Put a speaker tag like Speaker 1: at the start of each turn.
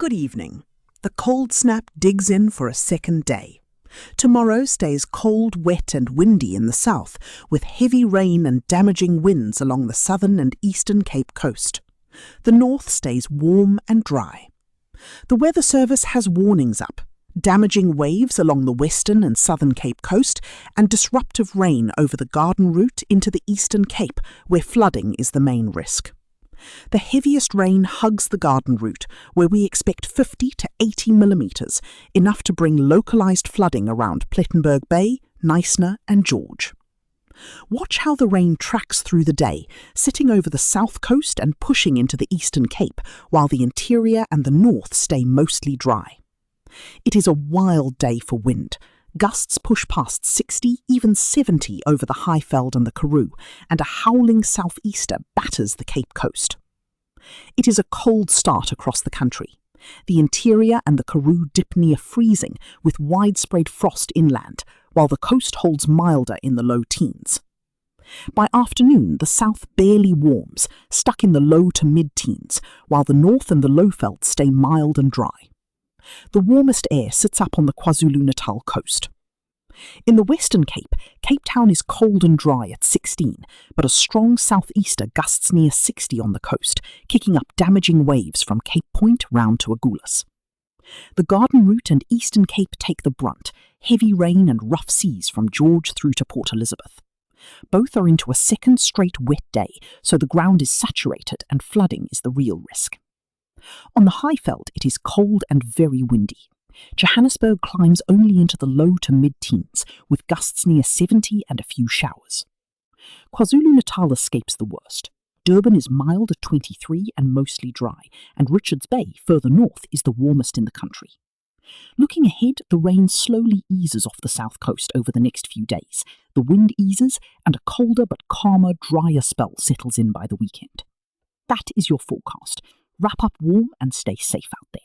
Speaker 1: Good evening. The cold snap digs in for a second day. Tomorrow stays cold, wet and windy in the south, with heavy rain and damaging winds along the southern and eastern Cape Coast. The north stays warm and dry. The Weather Service has warnings up: damaging waves along the western and southern Cape Coast and disruptive rain over the Garden Route into the eastern Cape, where flooding is the main risk. The heaviest rain hugs the Garden Route, where we expect 50 to 80 millimetres, enough to bring localised flooding around Plettenberg Bay, Knysna and George. Watch how the rain tracks through the day, sitting over the south coast and pushing into the eastern Cape, while the interior and the north stay mostly dry. It is a wild day for wind. Gusts push past 60, even 70 over the Highveld and the Karoo, and a howling southeaster batters the Cape Coast. It is a cold start across the country. The interior and the Karoo dip near freezing, with widespread frost inland, while the coast holds milder in the low teens. By afternoon, the south barely warms, stuck in the low to mid-teens, while the north and the Lowveld stay mild and dry. The warmest air sits up on the KwaZulu-Natal coast. In the Western Cape, Cape Town is cold and dry at 16, but a strong southeaster gusts near 60 on the coast, kicking up damaging waves from Cape Point round to Agulhas. The Garden Route and Eastern Cape take the brunt, heavy rain and rough seas from George through to Port Elizabeth. Both are into a second straight wet day, so the ground is saturated and flooding is the real risk. On the Highveld, it is cold and very windy. Johannesburg climbs only into the low to mid-teens, with gusts near 70 and a few showers. KwaZulu-Natal escapes the worst. Durban is mild at 23 and mostly dry, and Richards Bay, further north, is the warmest in the country. Looking ahead, the rain slowly eases off the south coast over the next few days. The wind eases, and a colder but calmer, drier spell settles in by the weekend. That is your forecast. Wrap up warm and stay safe out there.